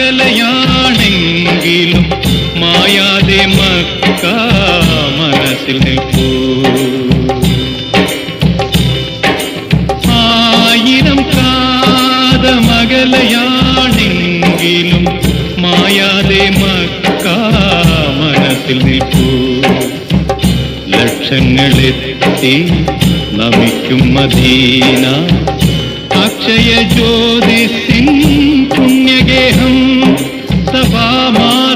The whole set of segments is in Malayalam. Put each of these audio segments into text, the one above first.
അകലയാണെങ്കിലും മായാതെ മക്ക മനസ്സിൽ നിൽപ്പൂ. ആയിരം കാതമകലയാണെങ്കിലും മായാതെ മക്ക മനസ്സിൽ നിൽപ്പൂ. ലക്ഷങ്ങളെത്തി നമിക്കും മദീന അക്ഷയ ജ്യോതിസിൻ പുണ്യഗേഹം സഭാമാർവാമലയുടെ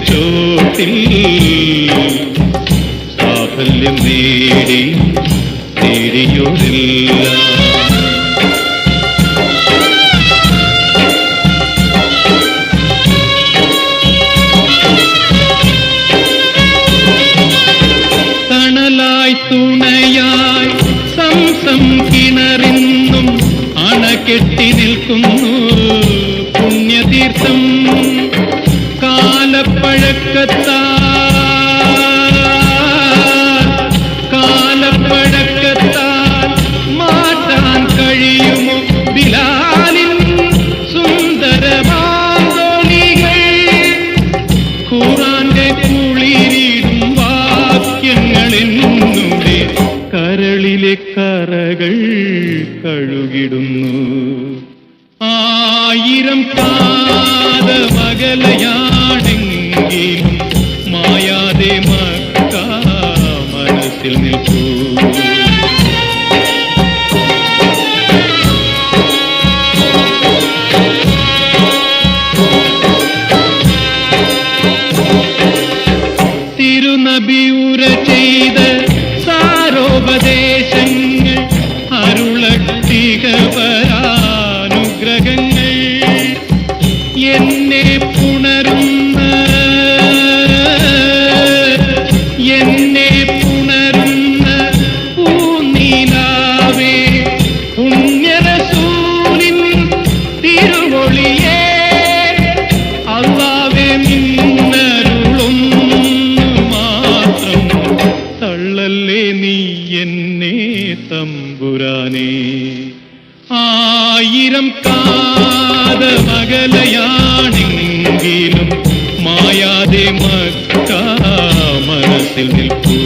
ചോട്ടിൽ സാഫല്യം നേടിയോരില്ല. തണലായി തുണയായി സംസം കിണറിന്നും അണകെട്ടി നിൽക്കുന്നു പുണ്യതീർത്ഥം. കാലപ്പഴക്കത്താൽ മാറ്റാൻ കഴിയുമോ ബിലാലിൻ സുന്ദരമാന്തോളികൾ? ഖുർആന്റെ കുളിരിടും വാക്യങ്ങളെന്നുടെ കരളിലെ കറകൾ കഴുകിടുന്നു. ആയിരം കാതമകലയാണെങ്കിലും മായാതെ മക്ക മനസ്സിൽ നിൽപ്പൂ. തിരുനബിയുര ചെയ്ത സാരോപദേശങ്ങൾ അരുളട്ടികപരാനുഗ്രഹങ്ങൾ എന്നെ പുണരുന്ന പൂനിലാവേ പുണ്യറസൂലിൻ തിരുമൊഴിയേ അല്ലാഹുവേ നിന്നരുളൊന്നു മാത്രം തള്ളല്ലേ നീ എന്നെ തമ്പുരാനേ. ആയിരം കാതമകലയാണെങ്കിലും മായാതെ മക്ക മനസ്സിൽ നിൽപ്പൂ.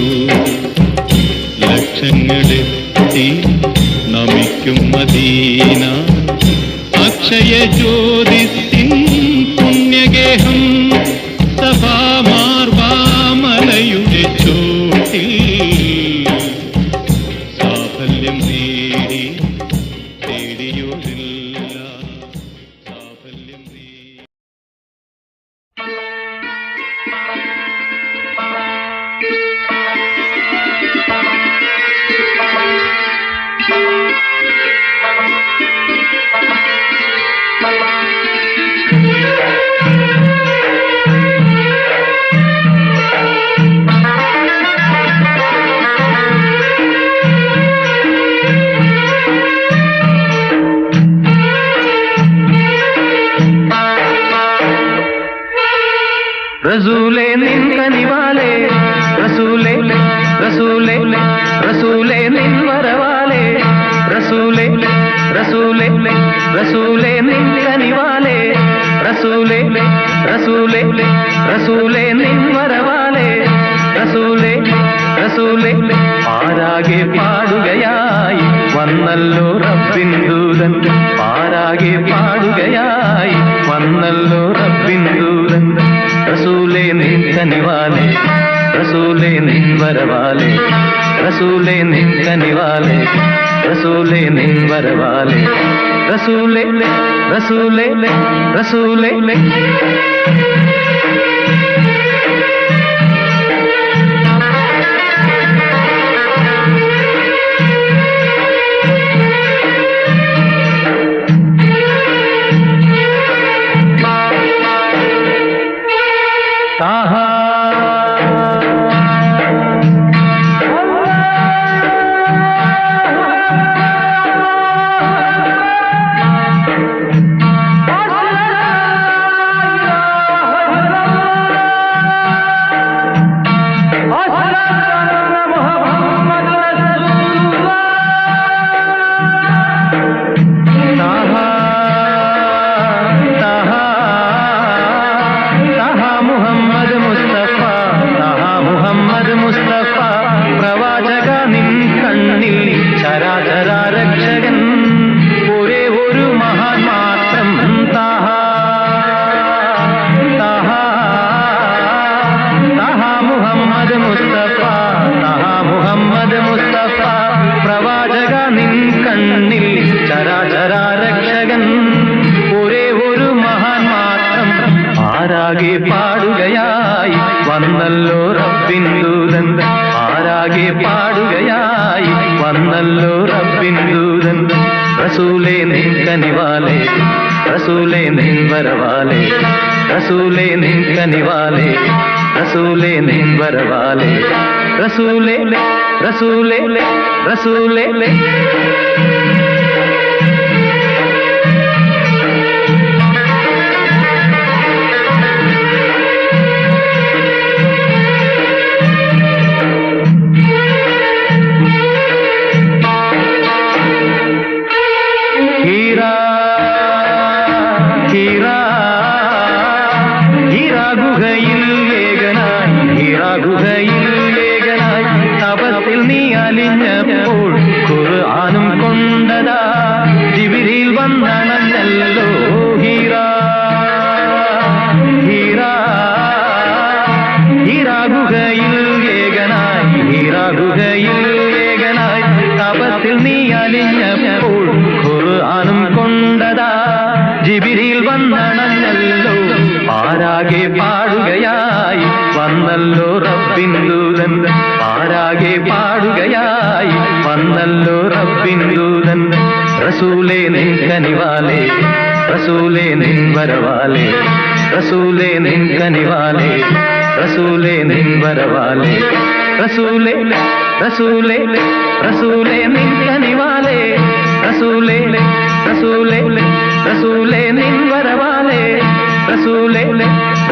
ലക്ഷങ്ങളെത്തി നമിക്കും മദീന അക്ഷയ ജ്യോതിസിൻ പുണ്യഗേഹം സഭാമാർവാമലയുടെ ചോട്ടിൽ സാഫല്യം നേടിയോരില്ല. സാഫല്യം റസൂലേ നിൻ കനിവാലേ റസൂലേ റസൂലേ റസൂലേ നിൻ വരവാലേ റസൂലേ റസൂലേ റസൂലേ നിൻ കനിവാലേ റസൂലേ റസൂലേ റസൂലേ നിൻ വരവാലേ റസൂലേ റസൂലേ. ആരാകെ പാടുകയായി വന്നല്ലോ റബ്ബിൻ ദൂതൻ. ആരാകെ പാടുകയായി വന്നല്ലോ റബ്ബിൻ ദൂതൻ. റസൂലേ നിൻ കനിവാലേ റസൂലേ നിൻ വരവാലേ റസൂലേ നിൻ കനിവാലേ റസൂലേ നിൻ വരവാലേ റസൂലേ റസൂലേ റസൂലേ. മുസ്തഫ പ്രവാചക നിൻ കണ്ണിൽ ചരാചരാരക്ഷകൻ ഒരേ ഒരു മഹാൻ മാത്രം താഹ താഹ താഹ മുഹമ്മദ് മുസ്തഫ താഹ മുഹമ്മദ് മുസ്തഫ പ്രവാചക നിൻ കണ്ണിൽ ചരാചരാരക്ഷകൻ ഒരേ ഒരു മഹാൻ മാത്രം ആരാകെ പാടുകയായി വന്നല്ലോ റബ്ബിൻ ദൂതൻ ആരാകെ പാടുകയായി വന്നല്ലോ റബ്ബിൻ ദൂതൻ റസൂലേ നിൻ കനിവാലേ റസൂലേ നിൻ വരവാലേ റസൂലേ നിൻ കനിവാലേ റസൂലേ നിൻ വരവാലേ റസൂലേ റസൂലേ റസൂലേ തപത്തിൽ നീ അലിഞ്ഞപ്പോൾ ഖുർആനും കൊണ്ടതാ ജിബ്രീൽ വന്നണഞ്ഞല്ലോ ഹീറാ ഹീറാ ഹീറാ ഗുഹയിൽ ഏകനായി ഹീറാ ഗുഹയിൽ ഏകനായി തപത്തിൽ നീ അലിഞ്ഞപ്പോൾ ഖുർആനും കൊണ്ടതാ ജിബ്രീൽ വന്നണഞ്ഞല്ലോ ആരാകെ പാടുകയായി വന്നല്ലോ റബ്ബിൻ ദൂതൻ ആരാകെ പാടുകയായി വന്നല്ലോ റബ്ബിൻ ദൂതൻ റസൂലേ നിൻ കനിവാലേ റസൂലേ നിൻ വരവാലേ റസൂലേ നിൻ കനിവാലേ റസൂലേ നിൻ വരവാലേ റസൂലേ റസൂലേ റസൂലേ നിൻ കനിവാലേ റസൂലേ റസൂലേ റസൂലേ നിൻ വരവാലേ റസൂലേ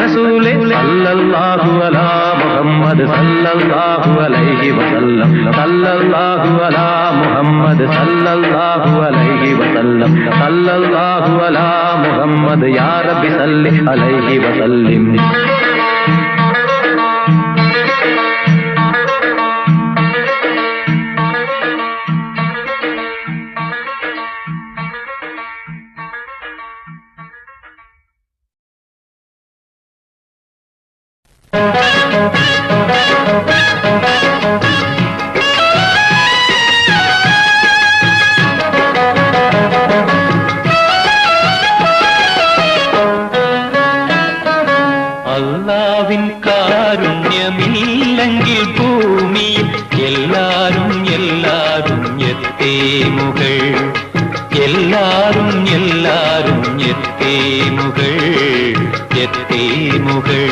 റസൂലേ സല്ലല്ലാഹു അലാ മുഹമ്മദ് സല്ലല്ലാഹു അലൈഹി വസല്ലം സല്ലല്ലാഹു അലാ മുഹമ്മദ് സല്ലല്ലാഹു അലൈഹി വസല്ലം സല്ലല്ലാഹു അലാ മുഹമ്മദ് യാ റബ്ബി സല്ലി അലൈഹി വസല്ലിം അല്ലാവിൻ കാരുണ്യമില്ലെങ്കിൽ ഭൂമിയിൽ എല്ലാരും എല്ലാരും എത്തേ മുകൾ എല്ലാരും എല്ലാരും എത്തേ മുകൾ എത്തേ മുകൾ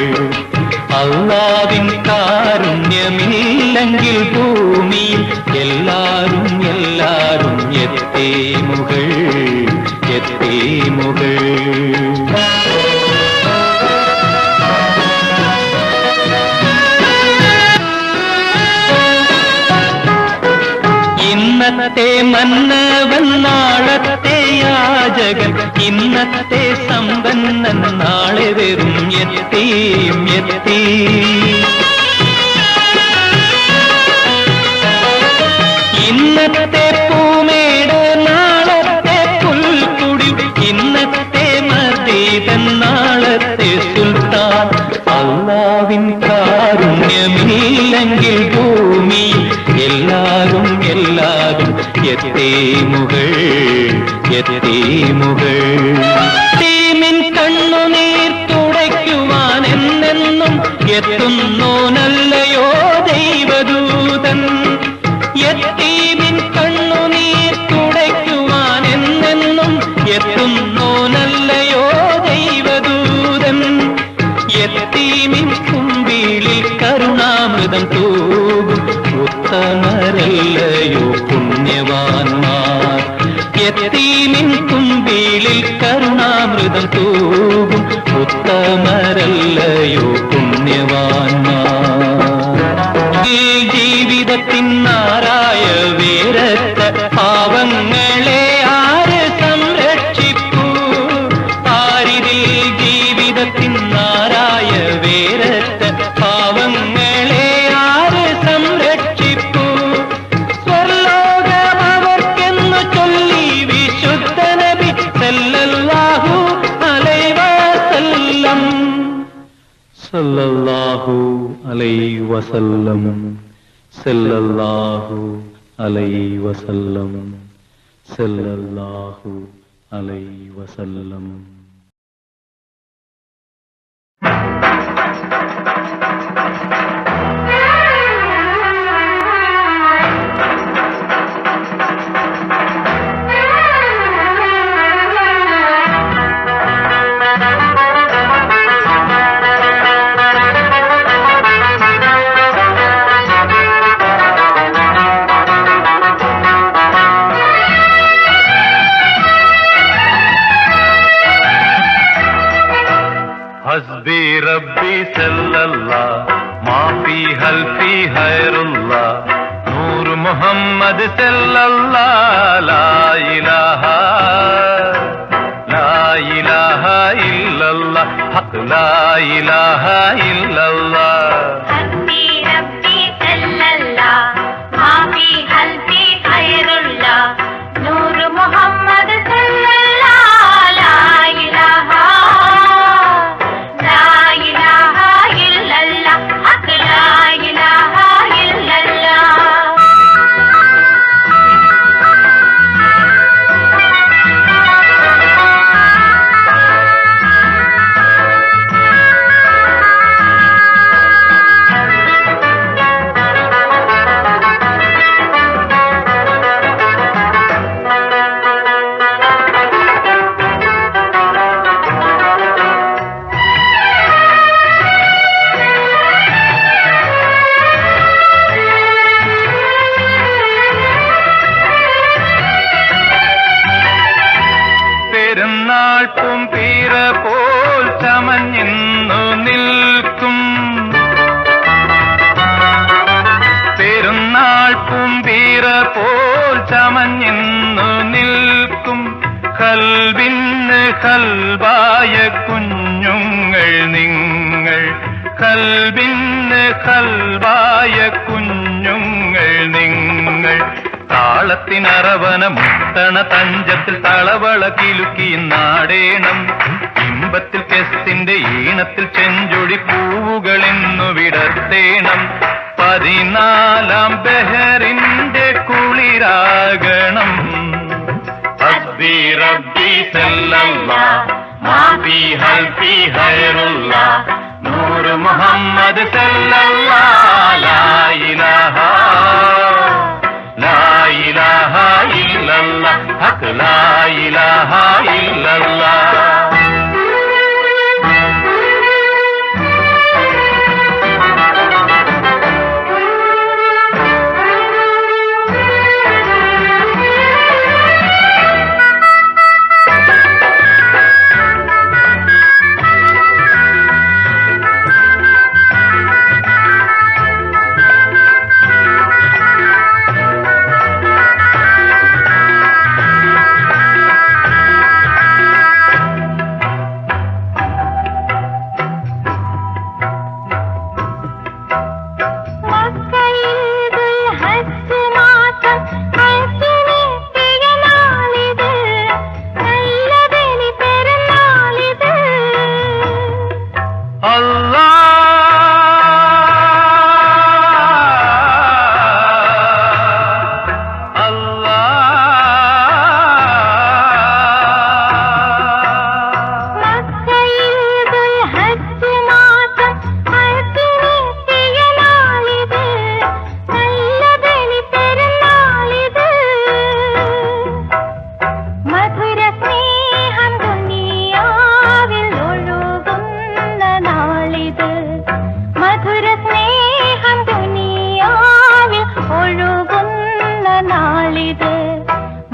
അല്ലാവിൻ കാരുണ്യമില്ലെങ്കിൽ ഭൂമിയിൽ എല്ലാരും എല്ലാരും എത്തേ മുകൾ എത്തേ മുകൾ ഇന്നത്തെ മന്നവൻ നാളത്തെ യാചകൻ ഇന്നത്തെ സമ്പന്നൻ നാളെ വെറും എത്തിയും എത്തി ഇന്നത്തെ പൂമേട് നാളത്തെ പുൽക്കുടി ഇന്നത്തെ മദീദൻ നാളത്തെ സുൽത്താൻ അല്ലാവിൻ കാരുണ്യമില്ലെങ്കിൽ ഭൂമി എല്ലാരും എല്ലാരും എത്തേ മുകൾ എത്തേ മുകൾ തീമിൻ കണ്ണുനീർ തുടയ്ക്കുവാൻ എന്നെന്നും എത്തുന്നോനല്ലയോ ദൈവദൂതൻ എത്തീമിൻ കണ്ണുനീർ തുടയ്ക്കുവാൻ എന്നെന്നും എത്തുന്നോനല്ലയോ ദൈവദൂതൻ എത്തീമിൻ കുമ്പിളിൽ കരുണാമൃതം തൂകും ഉത്തമരല്ലയോ പുണ്യവാന്മാർ എത്തീമിൻ കുമ്പിളിൽ കരുണാമൃതം തൂകും ഉത്തമരല്ലയോ പുണ്യവാന്മാർ ജീവിതത്തിൻ നാരായ വേരത്ത പാവങ്ങളെ ആര് സംരക്ഷിപ്പൂ ആരിതിൽ ജീവിതത്തിൻ നാരായ വേരത്ത പാവങ്ങളെ ആര് സല്ലല്ലാഹു അലൈഹി വസല്ലം സല്ലല്ലാഹു അലൈഹി വസല്ലം സല്ലല്ലാഹു അലൈഹി വസല്ലം. हस्बी रब्बी सल्लल्लाह माफी हल्फी खैरुल्लाह नूर मोहम्मद सल्लल्लाह ला इलाहा इल्लल्लाह हक ला इलाहा इल्लल्लाह. हस्बी रब्बी सल्लल्लाह माफी हल्फी खैरुल्लाह नूर मोहम्मद सल्लल्लाह ला इलाहा इल्लल्लाह हक ला इलाहा इल्लल्लाह. പെരുന്നാൾ പൂമ്പീര പോൽ ചമഞ്ഞിന്നു നിൽക്കും പെരുന്നാൾ പൂമ്പീര പോൽ ചമഞ്ഞിന്നു നിൽക്കും കൽബിന് കൽബായ കുഞ്ഞുങ്ങൾ നിങ്ങൾ കൽബിന് കൽബായ കുഞ്ഞുങ്ങൾ നിങ്ങൾ താളത്തിനറവന മുത്തണ തഞ്ചത്തിൽ തളവള കിലുക്കി നാടേണം ഇമ്പത്തിൽ കെസ്റ്റിന്റെ ഈണത്തിൽ ചെഞ്ചൊടി പൂവുകളെന്നു വിടർത്തേണം 14 ബെഹറിന്റെ കുളിരാകണം. ഹസ്ബി റബ്ബി സല്ലല്ലാഹ് മാഫി ഹൽഫി ഖൈറുല്ലാഹ് നൂർ മുഹമ്മദ് സല്ലല്ലാഹ് ലാ ഇലാഹാ ഇല്ലല്ലാഹ് ഹക്ക് ലാ ഇലാഹാ ഇല്ലല്ലാഹ്.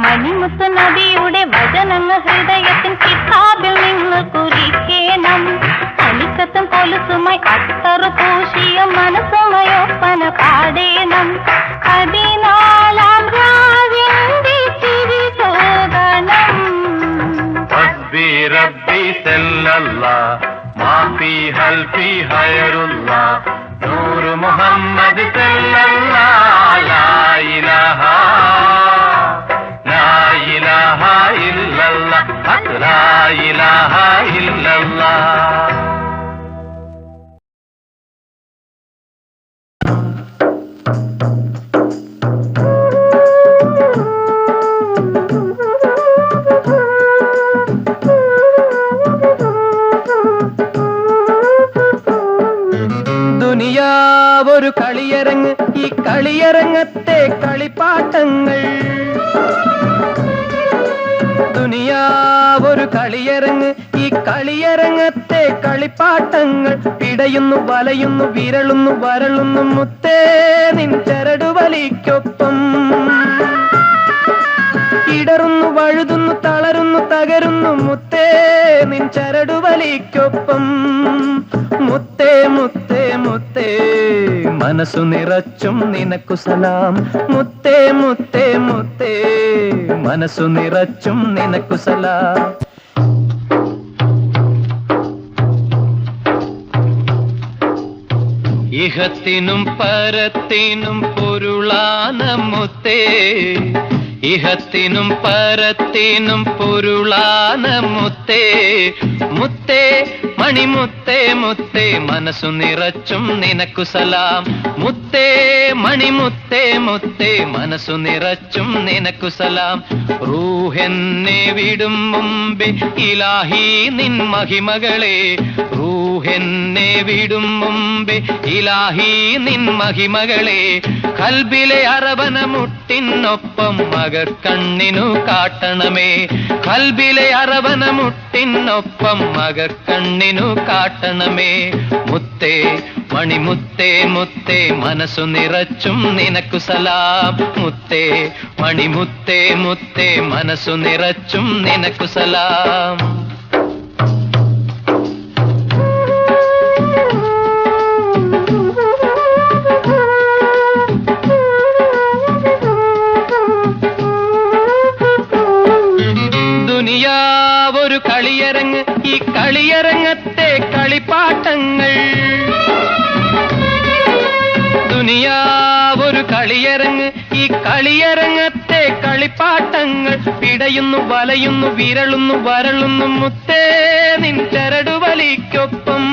മണിമുത്ത് നബിയുടെ വചനങ്ങൾ ഹൃദയത്തിൻ കിതാബിൽ നിങ്ങൾ കുറിക്കണം. അലിക്കത്തും കൊലുസുമായി അത്തറു പൂശിയ മനസ്സുമയൊപ്പന പാടേണം. 14 രാവിന്റെ തിരി തോകണം. ഹസ്ബി റബ്ബി സല്ലല്ലാഹ് മാഫി ഹൽഫി ഖൈറുല്ലാഹ് നൂർ മുഹമ്മദ് സല്ലല്ലാഹ് ലാ ഇലാഹാ ഇല്ലല്ലാഹ് ഹക്ക് ലാ ഇലാഹാ ഇല്ലല്ലാഹ്. ഒരു കളിയരങ്ങ്, ഈ കളിയരങ്ങത്തെ കളിപ്പാട്ടങ്ങൾ. ദുനിയാവൊരു കളിയരങ്ങ്, ഈ കളിയരങ്ങത്തെ കളിപ്പാട്ടങ്ങൾ. പിടയുന്നു, വലയുന്നു, വിരളുന്നു, വരളുന്നു മുത്തേ നിൻ ചരടുവലിക്കൊപ്പം. ഇടറുന്നു, വഴുതുന്നു, തളരുന്നു, തകരുന്നു മുത്തേ നിൻ ചരടുവലിക്കൊപ്പം. മുത്തേ മുത്തേ മുത്തേ മനസ്സു നിറച്ചും നിനക്കു സലാം. മുത്തേ മുത്തേ മുത്തേ മനസ്സു നിറച്ചും നിനക്കു സലാം. ഇഹത്തിനും പരത്തിനും പൊരുളാന മുത്തേ, ഇഹത്തിനും പരത്തിനും പൊരുളാന മുത്തേ. മുത്തേ മണിമുത്തേ മുത്തേ മനസ്സു നിറച്ചും നിനക്കു സലാം. മുത്തേ മണിമുത്തേ മുത്തേ മനസ്സു നിറച്ചും നിനക്കു സലാം. റൂഹെന്നെ വിടും മുമ്പേ ഇലാഹി നിൻ മഹിമകളെ, റൂഹെന്നെ വിടും മുമ്പേ ഇലാഹി നിൻ മഹിമകളെ. കൽബിലെ അറവന മുട്ടിനൊപ്പം മകക്കണ്ണിനു കാട്ടണമേ, കൽബിലെ അറവന മുട്ടിനൊപ്പം മകക്കണ്ണിനു കാട്ടണമേ. മുത്തേ മണിമുത്തേ മുത്തേ മനസ്സു നിറച്ചും നിനക്കു സലാം. മുത്തേ മണിമുത്തേ മുത്തേ മനസ്സു നിറച്ചും നിനക്കു സലാം. ദുനിയാവൊരു കളിയരങ്ങ്, ഈ കളിയരങ്ങത്തെ കളിപ്പാട്ടങ്ങൾ. ദുനിയാവൊരു കളിയരങ്ങ്, ഈ കളിയരങ്ങത്തെ കളിപ്പാട്ടങ്ങൾ. പിടയുന്നു, വലയുന്നു, വിരളുന്നു, വരളുന്നു മുത്തേ നിൻ ചരടുവലിക്കൊപ്പം.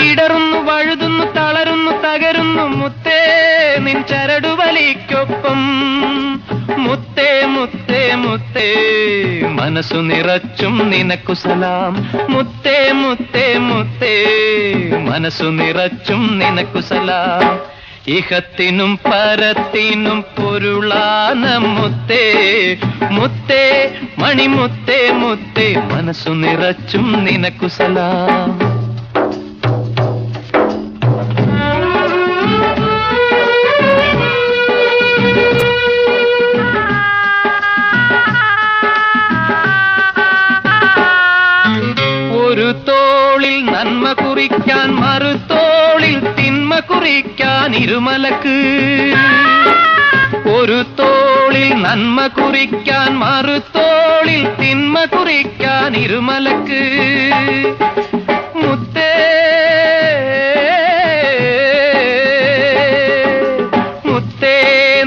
ഇടറുന്നു, വഴുതുന്നു, തളരുന്നു, തകരുന്നു മുത്തേ നിൻ ചരടുവലിക്കൊപ്പം. മുത്തേ മുത്തേ മുത്തേ മനസ്സു നിറച്ചും നിനക്കു സലാം. മുത്തേ മുത്തേ മുത്തേ മനസ്സു നിറച്ചും നിനക്കു സലാം. ഇഹത്തിനും പരത്തിനും പൊരുളാന മുത്തേ, മുത്തേ മണിമുത്തേ മുത്തേ മനസ്സു നിറച്ചും നിനക്കു സലാം. ഒരു തോളിൽ നന്മ കുറിക്കാൻ, മറുതോളിൽ തിന്മ കുറിക്കാൻ ഇരുമലക്ക്. ഒരു തോളിൽ നന്മ കുറിക്കാൻ, മറുതോളിൽ തിന്മ കുറിക്കാൻ ഇരുമലക്ക്. മുത്തേ മുത്തേ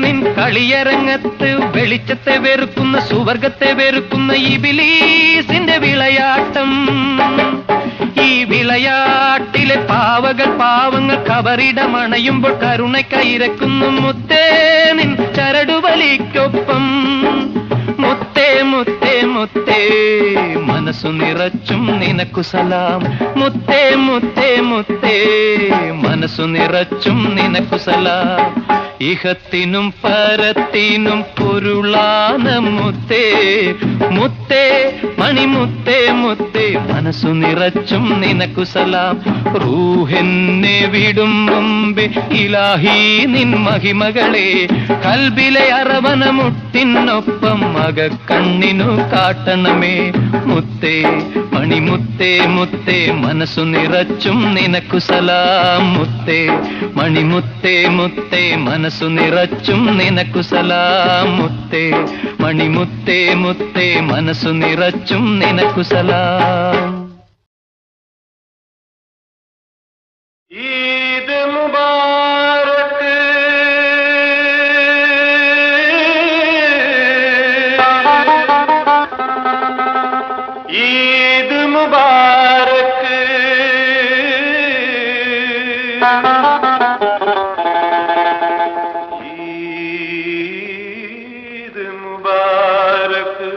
നിൻ കളിയരങ്ങത്ത് വെളിച്ചത്തെ വെറുക്കുന്ന, സുവർഗത്തെ വെറുക്കുന്ന ഇബിലീസിന്റെ വിളയാട്ടം. ഈ വിളയാട്ടിലെ പാവകൾ പാവങ്ങൾ കബറിടമണയുമ്പോൾ കരുണയ്ക്കയിരക്കുന്നു മുത്തേ നിൻ ചരടുവലിക്കൊപ്പം. മുത്തേ മുത്തേ മുത്തേ മനസ്സു നിറച്ചും നിനക്കു സലാം. മുത്തേ മുത്തേ മുത്തേ മനസ്സു നിറച്ചും നിനക്കു സലാം. ഇഹത്തിനും പരത്തിനും പൊരുളാന മുത്തേ, മുത്തേ മണിമുത്തേ മുത്തേ മനസ്സു നിറച്ചും നിനക്കു സലാം. റൂഹെന്നെ വിടും മുമ്പേ ഇലാഹി നിൻ മഹിമകളെ, കൽബിലെ അറവന മുട്ടിനൊപ്പം മകക്കണ്ണിനു കാട്ടണമേ. മുത്തേ മണിമുത്തേ മുത്തേ മനസ്സു നിറച്ചും നിനക്കു സലാം. മുത്തേ മണിമുത്തേ മുത്തേ മനസ്സു നിറച്ചും നിനക്കു സലാം. മുത്തേ മണിമുത്തേ മുത്തേ മനസ്സു നിറച്ചും നിനക്കു സലാം. ഈദ് മുബാരക്, ഈദ് മുബാരക്, ഈദ് മുബാരക്.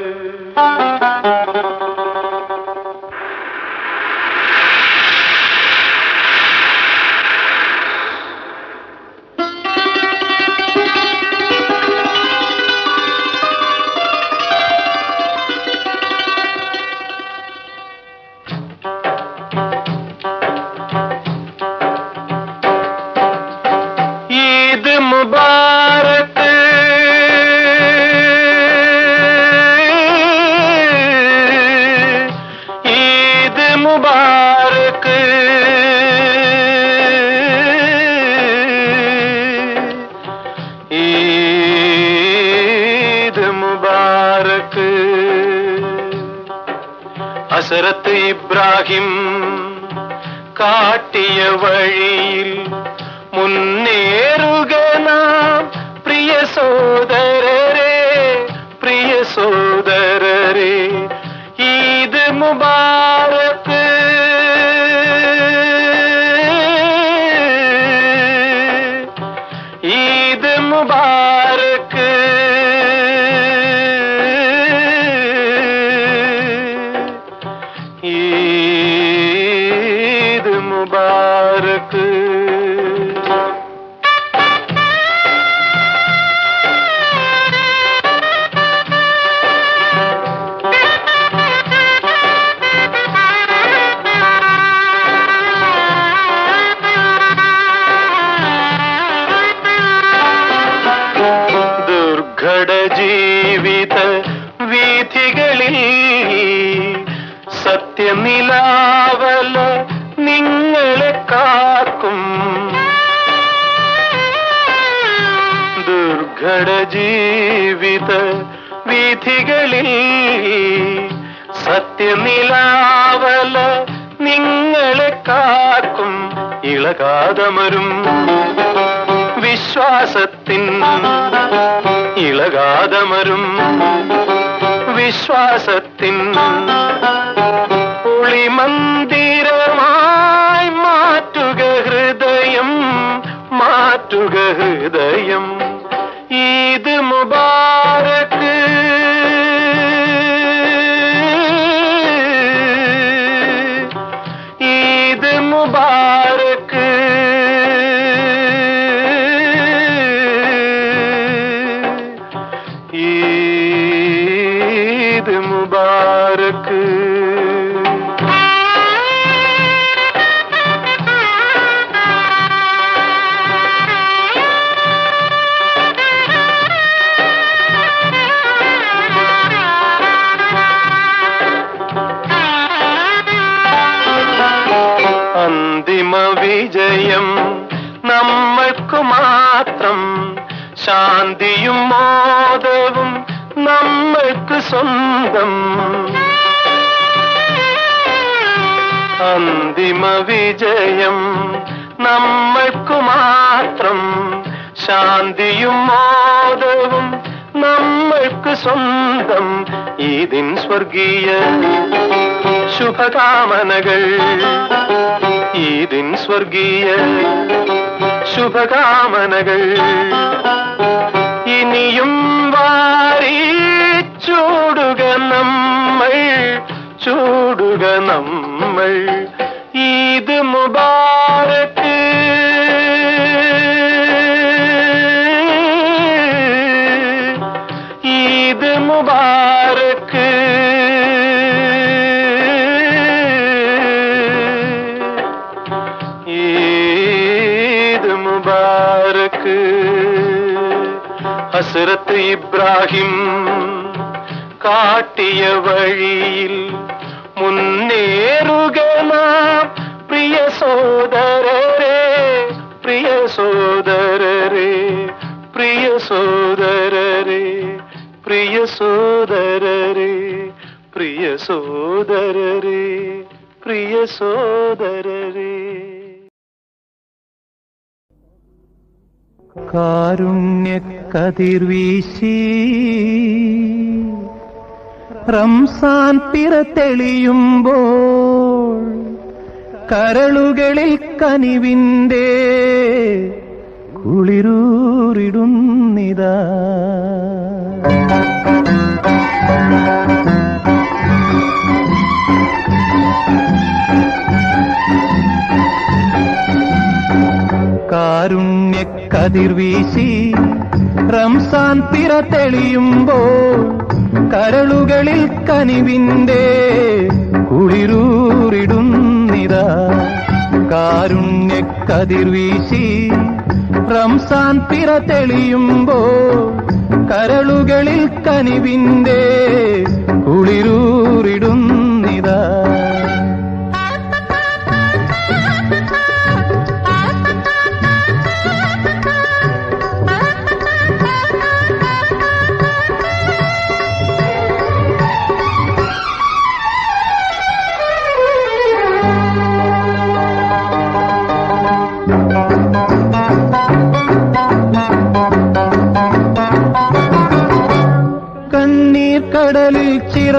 ഇബ്രാഹിം കാട്ടിയ വഴിയിൽ മുന്നേറുക നാം പ്രിയ സോദരരെ, പ്രിയ സോദരരെ. ഈദ് മുബാരക്, ഈദ് മുബാരക്. ഈദ് മുബാരക്. ജീവിത വീഥികളിൽ സത്യനിലാവല നിങ്ങളെ കാക്കും. ദുർഘട ജീവിത വീഥികളിൽ സത്യനിലാവല നിങ്ങളെ കാക്കും. ഇളകാതമരും വിശ്വാസത്തിൻ, ഇളകാതമരും വിശ്വാസത്തിൻ ഒളിമന്ദിരമായി മാറ്റുക ഹൃദയം, മാറ്റുക ഹൃദയം. ഈദ് മുബാരക്, ഈദ് മുബാരക്. ഈദ് മുബാരക്. അന്തിമ വിജയം നമ്മൾക്കു മാത്രം, ശാന്തിയും മോദവും നമ്മൾക്ക് സ്വന്തം. അന്തിമ വിജയം നമ്മൾക്കു മാത്രം, ശാന്തിയും മോദവും നമ്മൾക്ക് സ്വന്തം. ഈദിൻ സ്വർഗീയ ശുഭകാമനകൾ, ഈദിൻ സ്വർഗീയ ശുഭകാമനകൾ. ഇനിയും വാരി ചൂടുക നമ്മൾ, ചൂടുക നമ്മൾ. ഈദ് മുബാരക്, ഈദ് മുബാരക്. ഈദ് മുബാരക്. ഹസ്രത്ത് ഇബ്രാഹിം കാട്ടിയ വഴിയിൽ മുന്നേറുക നാം പ്രിയ സോദരരെ, പ്രിയ സോദരരെ, പ്രിയ സോദരരെ, പ്രിയ സോദരരെ, പ്രിയ സോദരരെ, പ്രിയ സോദരരെ. കാരുണ്യക്കതിർവീശി റംസാൻ പിറ തെളിയുമ്പോൾ കരളുകളിൽ കനിവിന്റെ കുളിരൂറിടുന്നിതാ. കാരുണ്യക്കതിർവീശി റംസാൻ പിറ തെളിയുമ്പോൾ കരളുകളിൽ കനിവിന്റെ കുളിരൂറിടുന്നിതാ. കാരുണ്യക്കതിർവീശി റംസാൻ പിറ തെളിയുമ്പോൾ കരളുകളിൽ കനിവിന്റെ കുളിരൂറിടുന്നിതാ.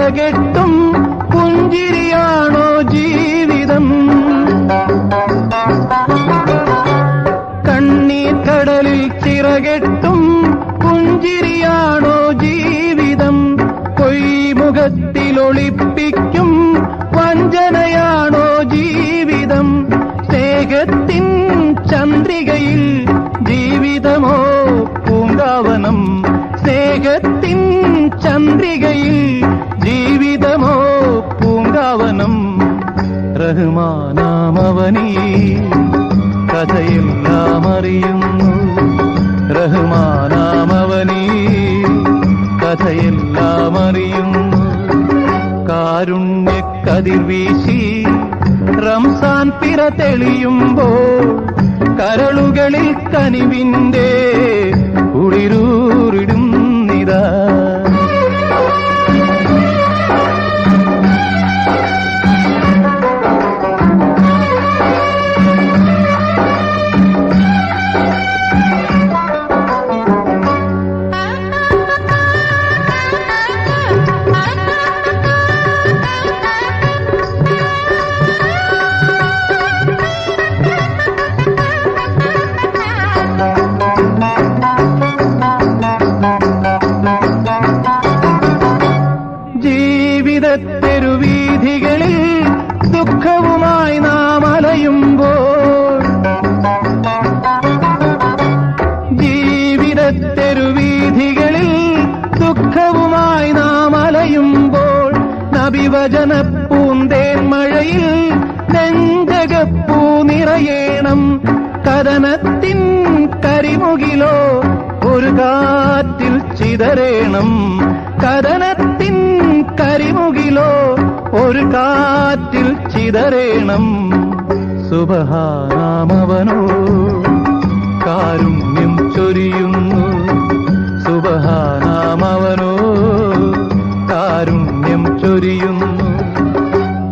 ചിറകെട്ടും പുഞ്ചിരിയാണോ ജീവിതം? കണ്ണീർ കടലിൽ ചിറകെട്ടും പുഞ്ചിരിയാണോ ജീവിതം? പൊയ്മുഖത്തിലൊളിപ്പിക്കും വഞ്ചനയാണോ ജീവിതം? സ്നേഹത്തിൻ ചന്ദ്രികയിൽ ജീവിതമോ പൂങ്കാവനം? സ്നേഹത്തിൻ ചന്ദ്രികയിൽ ജീവിതമോ പൂങ്കാവനം? റഹ്മാനാമവനീ കഥയെല്ലാം അറിയുന്നു. റഹ്മാനാമവനീ കഥയെല്ലാം അറിയുന്നു. കാരുണ്യക്കതിർ വീശി റംസാൻ പിറ തെളിയുമ്പോൾ കരളുകളിൽ കനിവിന്റെ കുളിരൂറിടുന്നിതാ. ജീവിതത്തെരുവീഥികളിൽ ദുഃഖവുമായി നാം അലയുമ്പോൾ, ജീവിതത്തെരുവീഥികളിൽ ദുഃഖവുമായി നാം അലയുമ്പോൾ, നബിവചന പൂന്തേൻ മഴയിൽ നെഞ്ചകപ്പൂ നിറയേണം. കഥനത്തിൻ കരിമുകിലോ ഒരു കാറ്റിൽ ചിതറേണം. കഥനത്തിൻ കരിമുകിലോ ഒരു കാറ്റിൽ ചിതറേണം. സുബ്ഹാനവനോ കാരുണ്യം ചൊരിയുന്നു. സുബ്ഹാനവനോ കാരുണ്യം ചൊരിയുന്നു.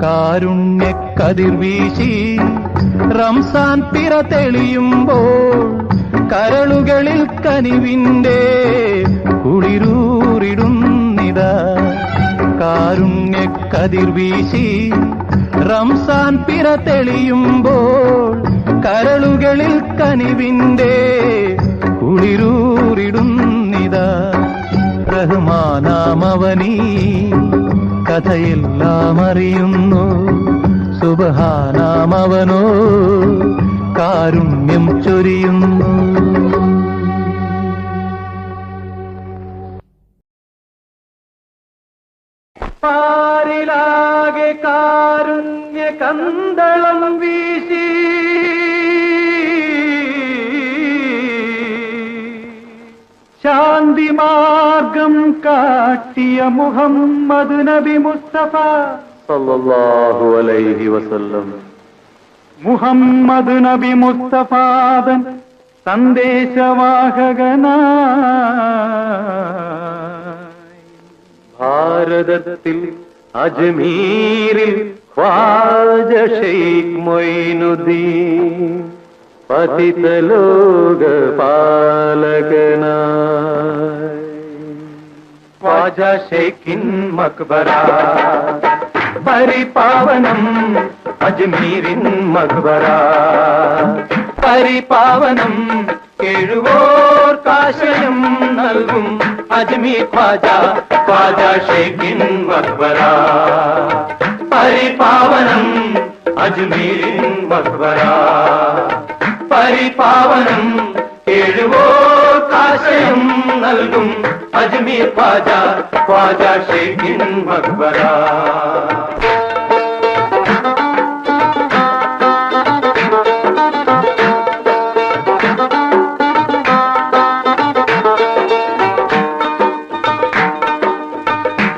കാരുണ്യക്കതിർ വീശി റംസാൻ പിറ തെളിയുമ്പോൾ കരളുകളിൽ കനിവിന്റെ കുളിരൂറിടുന്നിതാ. കാരുണ്യക്കതിർ വീശി റംസാൻ പിറ തെളിയുമ്പോൾ കരളുകളിൽ കനിവിന്റെ കുളിരൂറിടുന്നിതാ. റഹ്മാനാമവനീ കഥയെല്ലാം അറിയുന്നു. സുബ്ഹാനവനോ കാരുണ്യം ചൊരിയുന്നു. പാരിലാകെ കാരുണ്യ കന്തളം വീശി ശാന്തി മാർഗം കാട്ടിയ മുഹമ്മദ് നബി മുസ്തഫ സല്ലല്ലാഹു അലൈഹി വസല്ലം. മുഹമ്മദ് നബി മുസ്തഫാദൻ സന്ദേശവാഹകനായി ഭാരതത്തിൽ അജ്മീരിൽ ഖ്വാജ ശൈഖ് മൊയ്നുദ്ദീൻ പതിതലോക പാലകനായി. ഖ്വാജ ശൈഖിൻ മക്ബറ പരിപാവനം അജ്മീരിൻ മക്ബറ പരിപാവനം. എഴുവോർക്കാശയം നൽകും അജ്മീർ ഖ്വാജ ഖ്വാജ ശൈഖിൻ മക്ബറ പരിപാവനം അജ്മീരിൻ മക്ബറ പരിപാവനം. എഴുവോർക്കാശയം നൽകും അജ്മീർ ഖ്വാജ ഖ്വാജ ശൈഖിൻ മക്ബറ.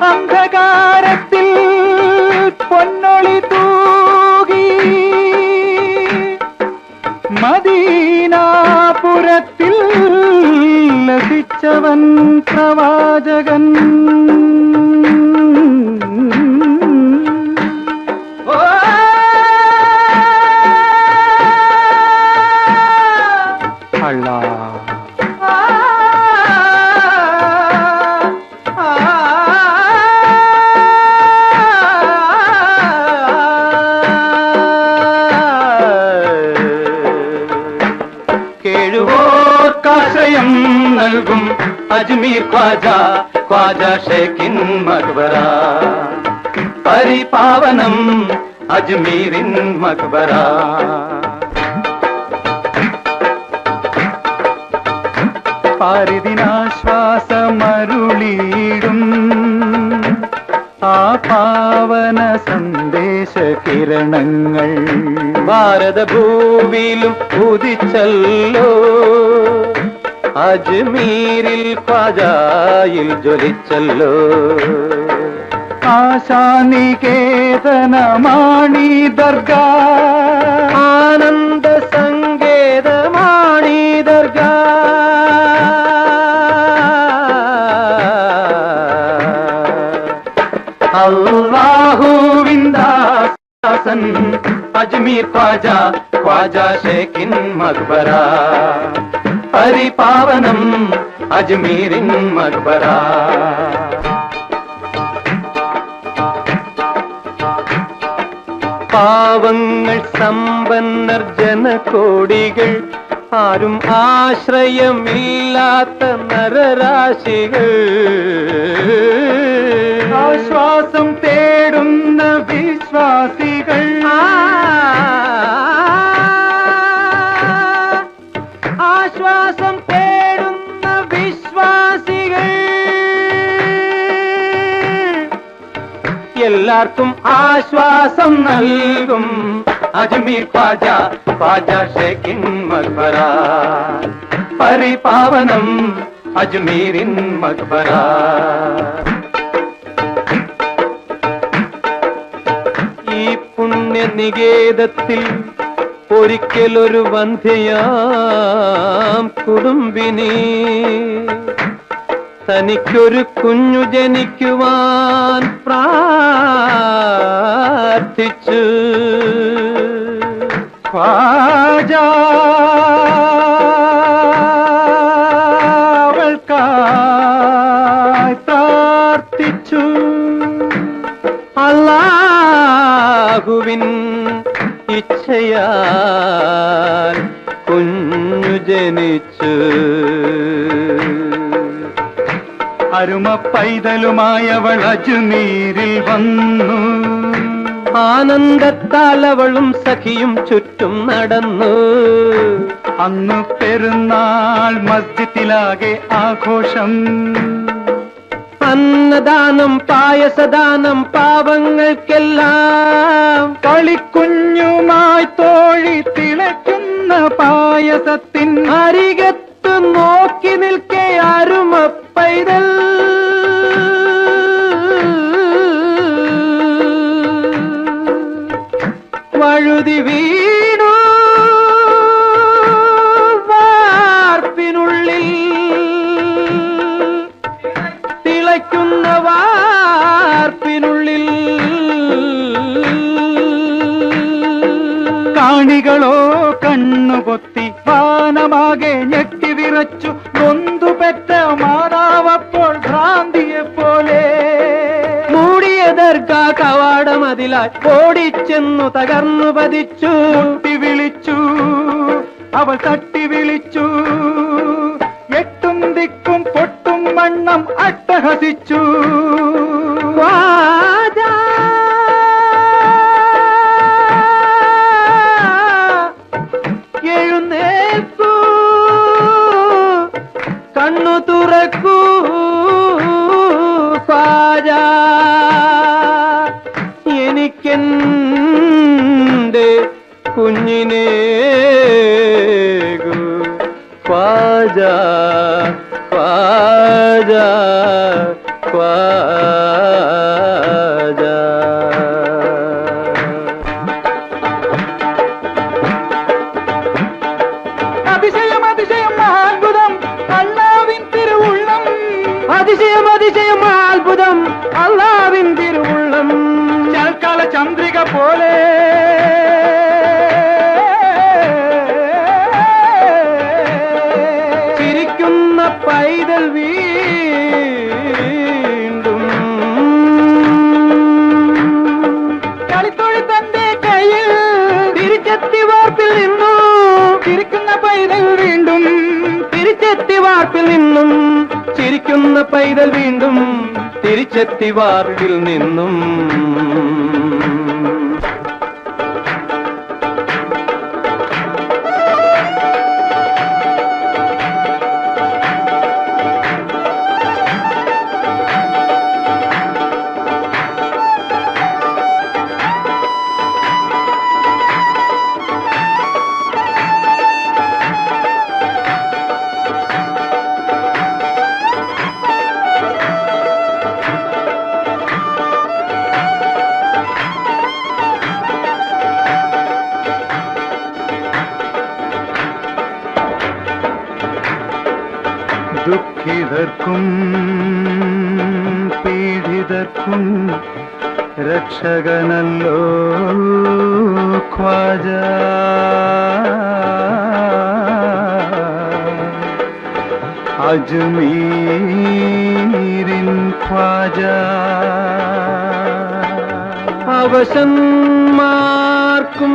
അന്ധകാരത്തിൽ പൊന്നൊളി തൂകി മദീനാപുരത്തിൽ ലഭിച്ചവൻ പ്രവാചകൻ. നൽകും അജ്മീർ ഖ്വാജ ഖ്വാജ ഷേഖിൻ മഖ്ബറ പരിപാവനം അജ്മീരിൻ മഖ്ബറ പാരിതിനാശ്വാസമരുളിയിടും ആ പാവന സന്ദേശ കിരണങ്ങൾ ഭാരതഭൂമിയിലും ഉദിച്ചല്ലോ അജ്മീരിൽ ഖ്വാജയിൽ ജ്വലിച്ചല്ലോ ആശാനികേതനമാണി ദർഗാ ആനന്ദ സങ്കേതമാണീ ദർഗാ അല്ലാഹുവിന്ദാസൻ അജ്മീർ ഖ്വാജ ഖ്വാജ ഷേഖിൻ മഖ്ബറ പരിപാവനം അജ്മീരിൻ മഖ്ബറ പാവങ്ങൾ സമ്പന്നർ ജനകോടികൾ ആരും ആശ്രയമില്ലാത്ത നരരാശികൾ ആശ്വാസം തേടുന്ന വിശ്വാസികൾ ആശ്വാസം തേടുന്ന വിശ്വാസികൾ എല്ലാവർക്കും ആശ്വാസം നൽകും അജ്മീർ ഖ്വാജ ഖ്വാജ ഷേഖിൻ മഖ്ബറ പരിപാവനം അജ്മീരിൻ മഖ്ബറ ഈ പുണ്യനികേതത്തിൽ ഒരിക്കലൊരു വന്ധ്യയാം കുടുംബിനി തനിക്കൊരു കുഞ്ഞു ജനിക്കുവാൻ പ്രാർത്ഥിച്ചു ഖ്വാജ അവൾക്കായി പ്രാർത്ഥിച്ചു അല്ലാഹുവിൻ ഇച്ഛയാൽ കുഞ്ഞു ജനിച്ചു അരുമ പൈതലുമായവൾ അജ്മീരിൽ വന്നു ആനന്ദത്താൽ അവളും സഖിയും ചുറ്റും നടന്നു അന്ന് പെരുന്നാൾ മസ്ജിദിലാകെ ആഘോഷം അന്നദാനം പായസദാനം പാവങ്ങൾക്കെല്ലാം കളിക്കുഞ്ഞുമായി തോഴി തിളയ്ക്കുന്ന പായസത്തിൻ അരികത്ത് നോക്കി നിൽക്കെ അരുമ പൈതൽ വഴുതി വീണു വാർപ്പിനുള്ളിൽ തിളയ്ക്കുന്ന വാർപ്പിനുള്ളിൽ കാണികളോ കണ്ണുപൊത്തി വാനമാകെ ഞെട്ടി വിറച്ചു നൊന്തുപെറ്റ മാതാവപ്പോൾ ഭ്രാന്തിയെപ്പോലെ മൂടിയ ദർഗാ കവാടമതിലായി ഓടിച്ചെന്നു തകർന്നു പതിച്ചു തട്ടി വിളിച്ചു അവൾ തട്ടി വിളിച്ചു എട്ടും ദിക്കും പൊട്ടും വണ്ണം അട്ടഹസിച്ചു ഖ്വാജ എഴുന്നേൽക്കൂ കണ്ണു തുറക്കൂ ഖ്വാജ എനിക്കെന്റെ കുഞ്ഞിനേകൂ ഖ്വാജ ഖ്വാജ ഖ്വാജ അതിശയം അതിശയം അത്ഭുതം അല്ലാവിൻ തിരുവുള്ളം അതിശയം അതിശയം അത്ഭുതം അല്ലാവിൻ തിരുവുള്ളം ശരത്കാല ചന്ദ്രിക പോലെ ചിരിക്കുന്ന പൈതൽ വീണ്ടും കളിത്തൊഴി തന്റെ കയ്യിൽ തിരിച്ചെത്തി വാർപ്പിൽ നിന്നു ചിരിക്കുന്ന പൈതൽ വീണ്ടും തിരിച്ചെത്തി വാർപ്പിൽ നിന്നും ചിരിക്കുന്ന പൈതൽ വീണ്ടും തിരിച്ചെത്തി വാർപ്പിൽ നിന്നും. ദുഃഖിതർക്കും പീഡിതർക്കും രക്ഷകനല്ലോ ഖ്വാജ. അജ്മീരിൻ ഖ്വാജ. അവശന്മാർക്കും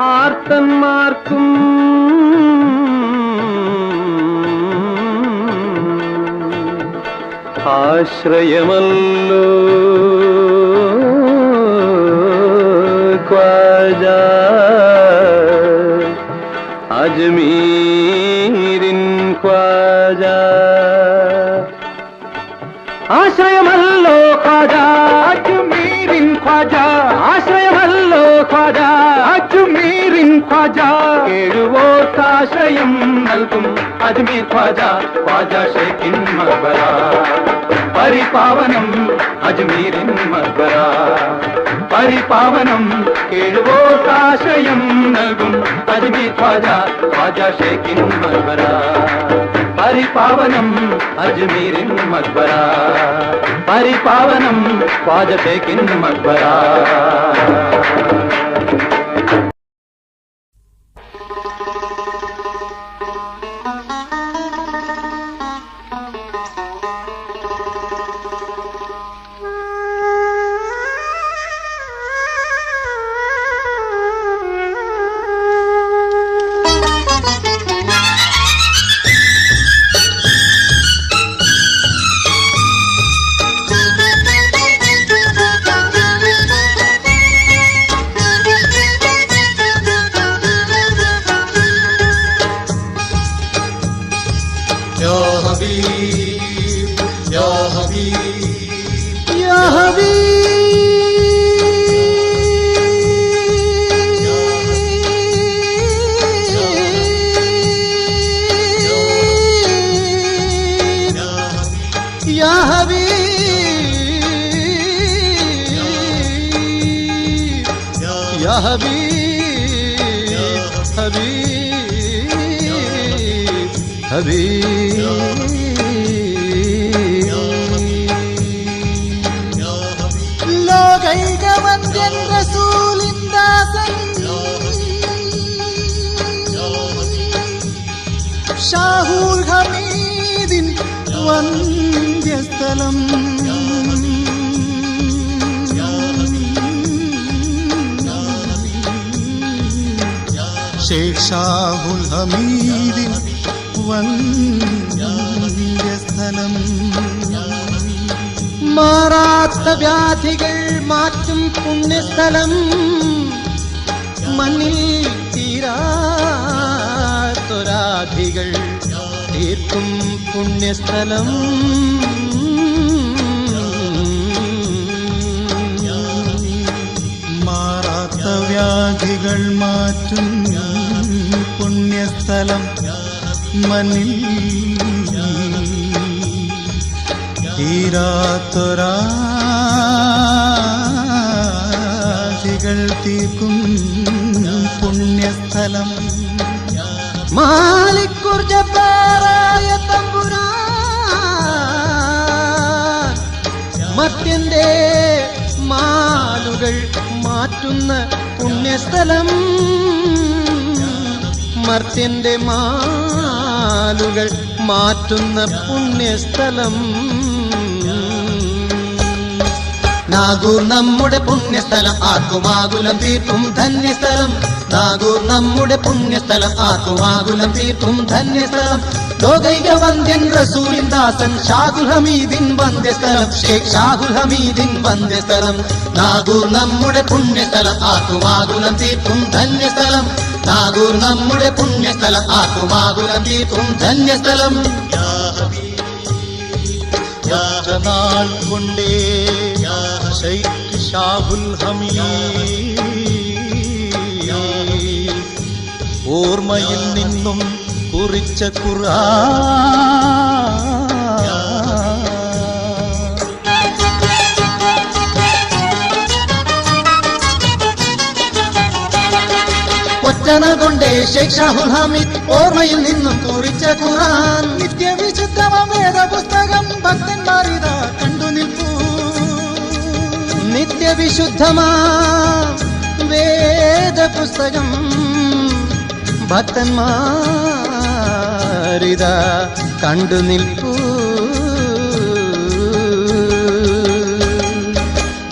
ആർത്തന്മാർക്കും ആശ്രയമല്ലോ ഖ്വാജ. അജ്മീരിൻ ഖ്വാജ. ആശ്രയമല്ലോ ഖ്വാജ. അജ്മീരിൻ ഖ്വാജ. ആശ്രയമല്ലോ ഖ്വാജ. അജ്മീരിൻ ഖ്വാജ. കേഴുവോർക്കാശ്രയം നൽകും അജ്മീർ ഖ്വാജ. ഖ്വാജ ഷേഖിൻ മഖ്ബറ. പരിപാവനം അജ്മീരിൻ മഖ്ബറ. പരിപാവനം കേഴുവോർക്കാശ്രയം നൽകും അജ്മീർ ഖ്വാജ. ഖ്വാജ ഷേഖിൻ മഖ്ബറ. പരിപാവനം അജ്മീരിൻ മഖ്ബറ. പരിപാവനം ഖ്വാജ ഷേഖിൻ മഖ്ബറ. ലോകൈകവന്ദ്യൻ റസൂലിൻ ദാസൻ ഷാഹുൽ ഹമീദിൻ വന്ദ്യസ്ഥലം ഷേഖ് ഷാഹുൽ ഹമീദിൻ വന്ദ്യസ്ഥലം. മാറാത്ത വ്യാധികൾ മാറ്റും പുണ്യസ്ഥലം. മണ്ണിൽ തീരാത്തൊരാധികൾ തീർക്കും പുണ്യസ്ഥലം. മാറാത്ത വ്യാധികൾ മാറ്റും പുണ്യസ്ഥലം. മണ്ണിൽ തീരാത്തൊരാധികൾ തീർക്കും പുണ്യസ്ഥലം. മാലിക്കുർ ജബ്ബാറായ തമ്പുരാൻ മർത്യന്റെ മാലുകൾ മാറ്റുന്ന പുണ്യസ്ഥലം. മർത്യന്റെ മാലുകൾ മാറ്റുന്ന പുണ്യസ്ഥലം. നാഗൂർ നമ്മുടെ പുണ്യസ്ഥലം. ആർക്കുമാകുലം തീർക്കും ധന്യസ്ഥലം. നാഗൂർ നമ്മുടെ പുണ്യസ്ഥലം ആക്കുമാകുലം തീർക്കും ധന്യസ്ഥലം ലോകൈക വന്ദ്യൻ റസൂലിൻ ദാസൻ ഷാഹുൽ ഹമീദിൻ വന്ദ്യസ്ഥലം ഷേഖ് ഷാഹുൽ ഹമീദിൻ വന്ദ്യസ്ഥലം നാഗൂർ നമ്മുടെ പുണ്യസ്ഥലം ആക്കുമാകുലം തീർക്കും ധന്യസ്ഥലം നാഗൂർ നമ്മുടെ പുണ്യസ്ഥലം ആക്കുമാകുലം തീർക്കും ധന്യസ്ഥലം നാൾ കൊണ്ടേ ഷൈഖ് ഷാഹുൽ ഹമീദ് ഓർമ്മയിൽ നിന്നും കുറിച്ച ഖുർആൻ ഒറ്റന കൊണ്ടേ ഷേഖ് ഷാഹുൽ ഹമീദ് ഓർമ്മയിൽ നിന്നും കുറിച്ച ഖുർആൻ നിത്യവിശുദ്ധമാം വേദപുസ്തകം ഭക്തന്മാരിതാ കണ്ടു നിൽപ്പൂ നിത്യവിശുദ്ധമാം വേദപുസ്തകം ഭക്തന്മാരിതാ കണ്ടു നിൽപ്പൂ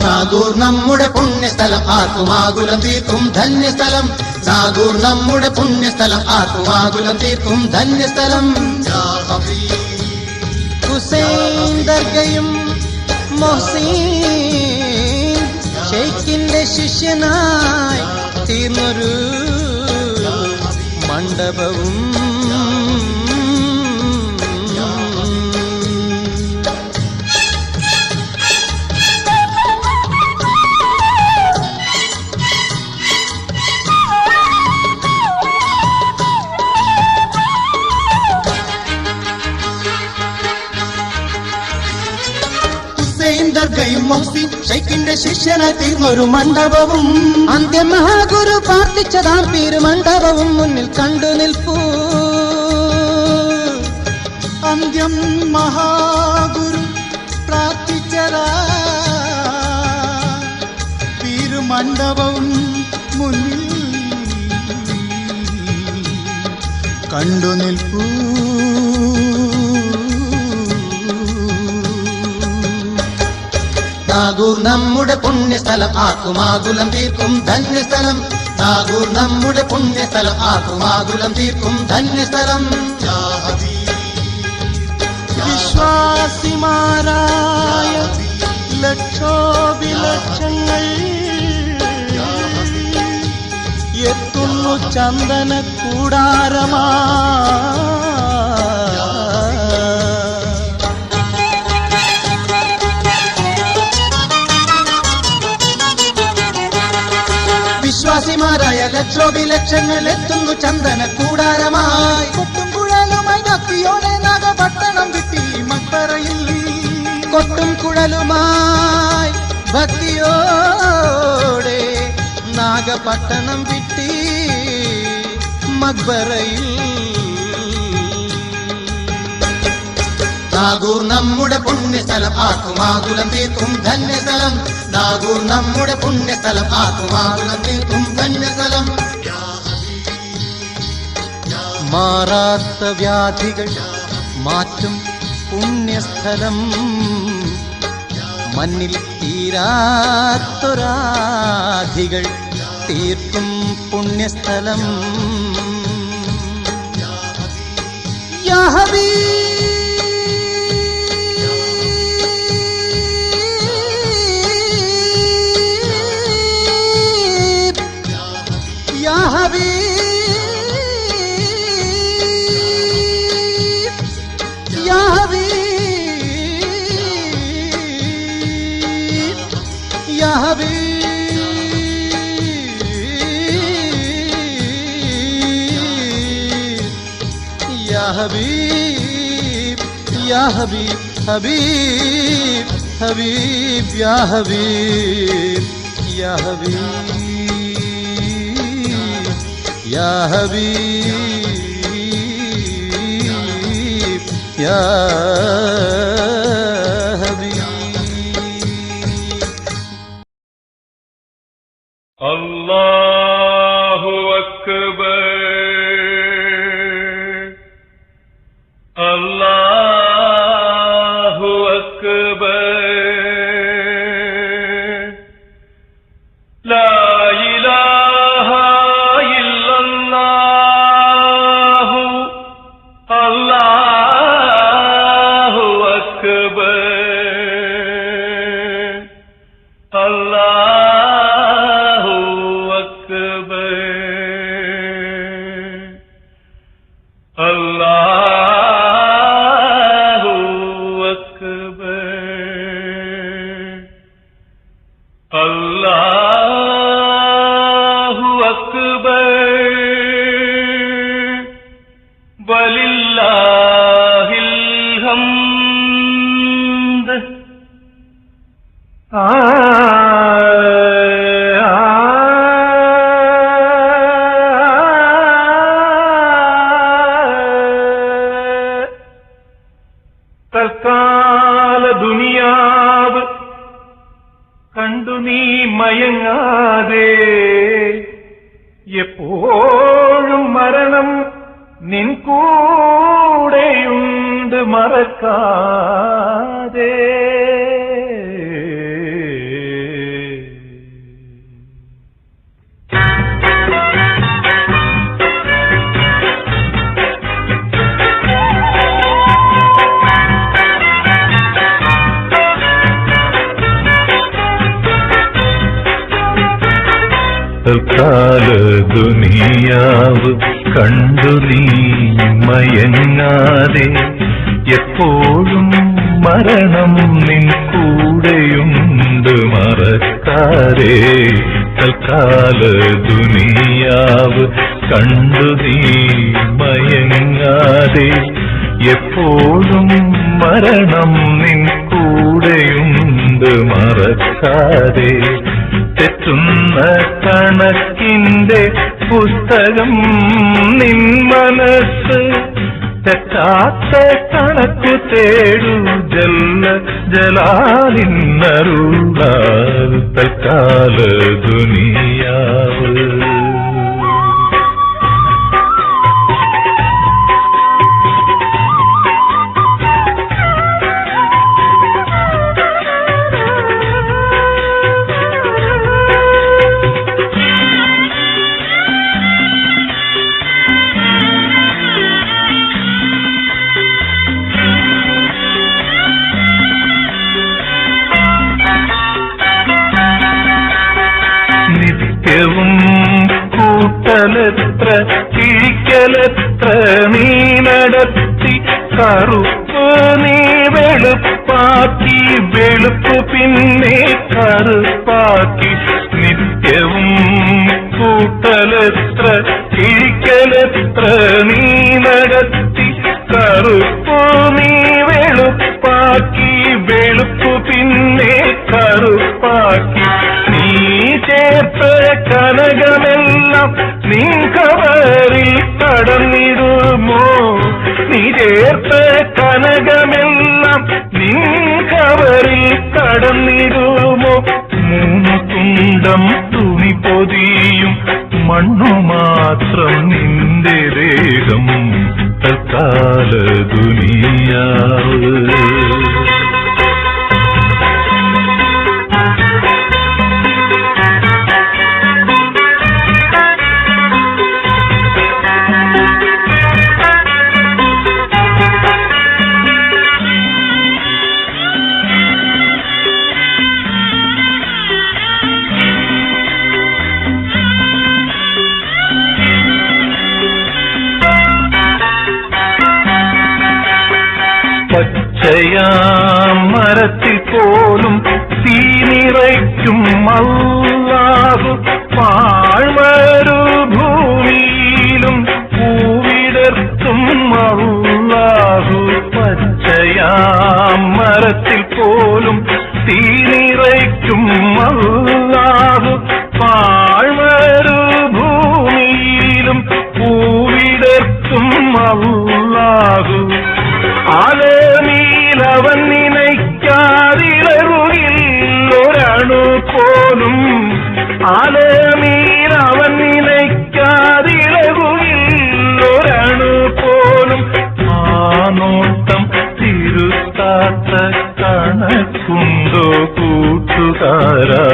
നാഗൂർ നമ്മുടെ പുണ്യസ്ഥലം ആക്കുമാകുലം തീർക്കും ധന്യസ്ഥലം നാഗൂർ നമ്മുടെ പുണ്യസ്ഥലം ആക്കുമാകുലം തീർക്കും ധന്യസ്ഥലം ഹുസൈൻ ദർഗയും മൊഹ്സീൻ ഷെയ്ഖിന്റെ ശിഷ്യനായി തീർന്നൊരു മണ്ഡപവും ദർഗയും മൊഹ്സിൻ ഷെയ്ഖിന്റെ ശിഷ്യനായി തീർന്നൊരു മണ്ഡപവും അന്ത്യമഹാഗുരു പ്രാർത്ഥിച്ചതാം മണ്ഡപവും മുന്നിൽ കണ്ടു നിൽപ്പൂ അന്ത്യം മഹാഗുരു പ്രാർത്ഥിച്ചതാ മണ്ഡപവും മുന്നിൽ കണ്ടു നിൽപ്പൂ നാഗൂർ നമ്മുടെ പുണ്യസ്ഥലം ആക്കുമാകുലം തീർക്കും ധന്യസ്ഥലം നാഗൂർ നമ്മുടെ പുണ്യസ്ഥലം ആക്കുമാകുലം തീർക്കും ധന്യസ്ഥലം വിശ്വാസിമാരായ ലക്ഷോപിലക്ഷങ്ങൾ എത്തുന്നു ചന്ദന കൂടാരമാ വിശ്വാസിമാരായ ലക്ഷോപിലക്ഷങ്ങൾ എത്തുന്നു ചന്ദന കൂടാരമായി കൊട്ടും കുഴലുമായി ഭക്തിയോടെ നാഗപട്ടണം കിട്ടി മക്ബറയിൽ കൊട്ടും കുഴലുമായി ഭക്തിയോടെ നാഗപട്ടണം വിട്ടി മക്ബറയിൽ നാഗൂർ നമ്മുടെ പുണ്യസ്ഥലം ആക്കുമാകുലം തീർക്കും ധന്യസ്ഥലം നാഗൂർ നമ്മുടെ പുണ്യസ്ഥലം ആക്കുമാകുലം തീർക്കും ധന്യസ്ഥലം മാറാത്ത വ്യാധികൾ മാറ്റും പുണ്യസ്ഥലം മണ്ണിൽ തീരാത്തൊരാധികൾ തീർക്കും പുണ്യസ്ഥലം യാ ഹബീബ് യാ ഹബീബ് യാ ഹബീബ് യാ ഹബീബ് യാ ഹബീബ് ഹബീബ് ഹബീബ് യാ ഹബീബ് യാ ഹബീബ് യാ ഹബീബ് യാ അല്ലാഹു അക്ബർ അല്ലാഹു അക്ബർ ലാ ഇലാഹ വലില്ലാഹിൽ ഹംദ്. തൽക്കാല ദുനിയാവ് കണ്ടു നീ മയങ്ങാതെ, എപ്പോഴും മരണം നിൻ കൂടെയുണ്ട് മറക്കാതെ. തൽക്കാല ദുനിയാവ് കണ്ടു നീ മയങ്ങാതെ, എപ്പോഴും മരണം നിൻ കൂടെയുണ്ട് മറക്കാതെ. തൽക്കാല ദുനിയാവ് കണ്ടു നീ മയങ്ങാതെ, എപ്പോഴും മരണം നിൻ കൂടെയുണ്ട് മറക്കാതെ. തെറ്റുന്ന കണക്കിന്റെ പുസ്തകം നിൻ മനസ്സ്, തെറ്റാത്ത കണക്കു തേടു ജല്ല ജലാലിന്നരുളാൽ. തൽക്കാല ദുനിയാവ് നിത്യവും കൂട്ടലെത്ര കിഴിക്കലെത്ര നീ നടത്തി, കറുപ്പ് നീ വെളുപ്പാക്കി, വെളുപ്പ് പിന്നെ കറുപ്പാക്കി. നിത്യവും കൂട്ടലെത്ര കിഴിക്കലെത്ര നീ നടത്തി, കറുപ്പ് നീ വെളുപ്പാക്കി, വെളുപ്പ് പിന്നെ കറുപ്പാക്കി. നീ ചേർത്ത കനകമെല്ലാം നിൻ കവറിൽ കടന്നിടുമോ? നീ ചേർത്ത കനകമെല്ലാം നിൻ കവറിൽ കടന്നിടുമോ? മൂന്ന് തുണ്ടം തുണി പൊതിയും മണ്ണു മാത്രം നിന്റെ ദേഹം. തൽക്കാല ദുനിയാവ് പച്ചയാം മരത്തിൽ പോലും തീ നിറയ്ക്കും അല്ലാഹു, പാഴ്മരു ഭൂമിയിലും പൂവിടർത്തും അല്ലാഹു. പച്ചയാം മരത്തിൽ പോലും തീ നിറയ്ക്കും അല്ലാഹു, പാഴ്മരു ഭൂമിയിലും പൂവിടർത്തും അല്ലാഹു. ആലമീലവൻ നിനയ്ക്കാതിളറുകില്ലൊരണു പോലും, ആലമീലവൻ നിനയ്ക്കാതിളറുകില്ലൊരണു പോലും. ആ നോട്ടം തിരുത്താത്ത കണക്കുണ്ടോ കൂട്ടുകാരാ?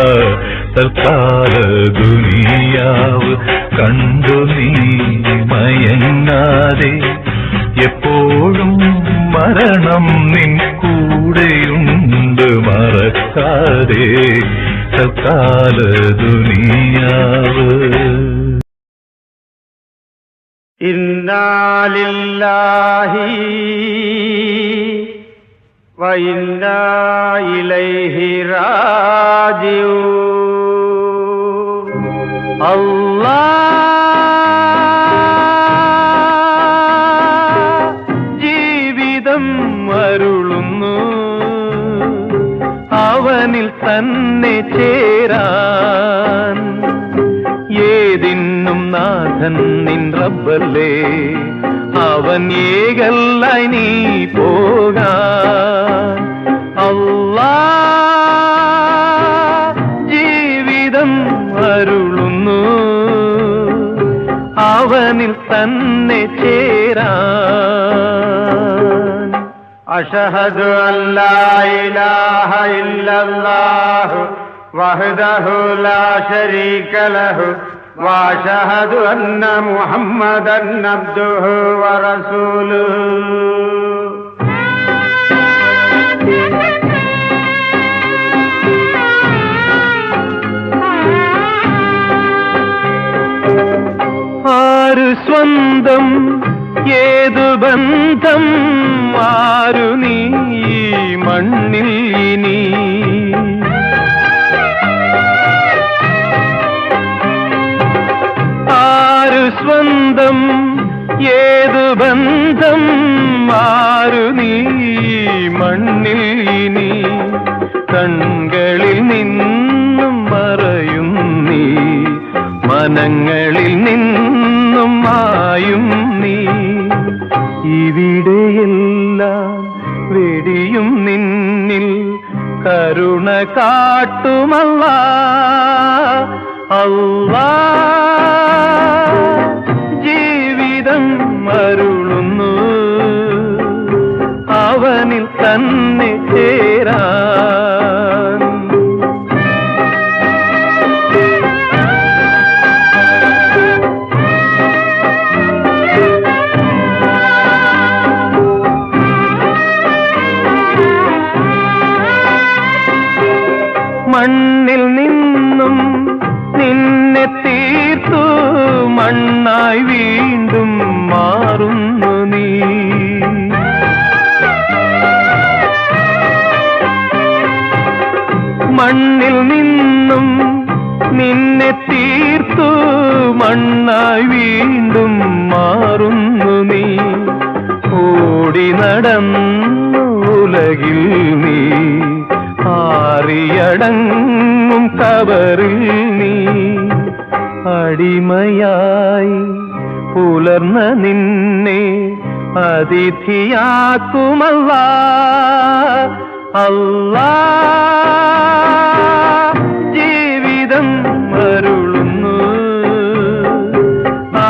തൽക്കാല ദുനിയാവ് കണ്ടു നീ മയങ്ങാതെ, എപ്പോഴും മരണം നിൻ കൂടെയുണ്ട് മറക്കാതെ. തൽക്കാല ദുനിയാവ് ഇന്നാ ലില്ലാഹി വ ഇന്നാ ഇലൈഹി റാജിഊൻ. അല്ലാഹ് തന്നെ ചേരാൻ. ഏതിനും നാഥൻ നിൻ റബ്ബല്ലേ, അവൻ ഏകല്ലായി നീ പോകാൻ. അല്ലാ ജീവിതം അരുളുന്നു, അവനിൽ തന്നെ ചേരാൻ. അഷ്ഹദു അല്ലാ ഇലാഹ ഇല്ലല്ലാഹു വഹ്ദഹു ലാ ശരീക ലഹു വഅഷ്ഹദു അന്ന മുഹമ്മദൻ അബ്ദുഹു വറസൂലുഹു. ആരു സ്വന്തം ഏതു ബന്ധം, ആരു നീ മണ്ണിൽ ഇനി. ആരു സ്വന്തം ഏതു ബന്ധം, ആരു നീ മണ്ണിൽ ഇനി. കൺകളിൽ നിന്നും മറയും നീ, മനങ്ങളിൽ നിന്നും മായും നീ. ഇവിടെയെല്ലാം വെടിയും നിന്നിൽ കരുണ കാട്ടുമല്ലാ. അല്ലാ ജീവിതം അരുളുന്നു, അവനിൽ തന്നെ ചേരാൻ. മണ്ണിൽ നിന്നും നിന്നെ തീർത്തു, മണ്ണായി വീണ്ടും മാറുന്നു നീ. മണ്ണിൽ നിന്നും നിന്നെ തീർത്തു, മണ്ണായി വീണ്ടും മാറുന്നു നീ. ഓടി നടന്നു ഉലകിൽ നീ, ആറിയടങ്ങും കബറിൽ നീ. അടിമയായി പുലർന്ന നിന്നെ അതിഥിയാക്കുമല്ലാ. അല്ലാ ജീവിതം അരുളുന്നു,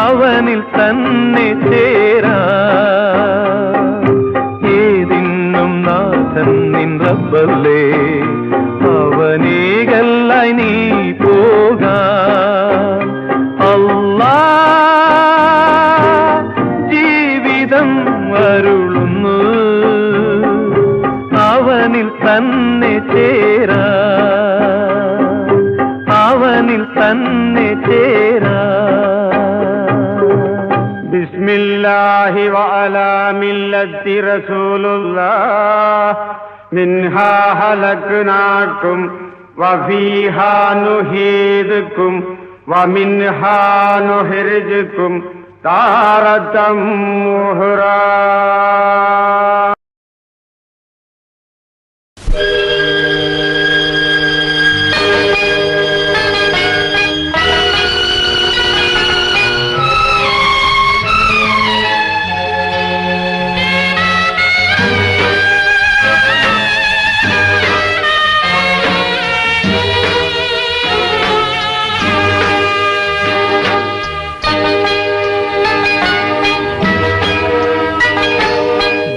അവനിൽ തന്നെ ചേരാൻ. ഏതിനും നാഥൻ നിൻ റബ്ബല്ലേ, അവനേകല്ലായി നീ പോകാൻ. അല്ലാ ജീവിതം അരുളുന്നു, അവനിൽ തന്നെ ചേരാൻ. അവനിൽ തന്നെ ചേരാൻ. ബിസ്മില്ലാഹി വഅലാ മില്ലത്തി റസൂലുള്ളാഹ്. മിൻഹാ ഖലഖ്നാകും വഫീഹാ നുഈദുകും വമിൻഹാ നുഖ്രിജുകും താറതം ഉഖ്റാ.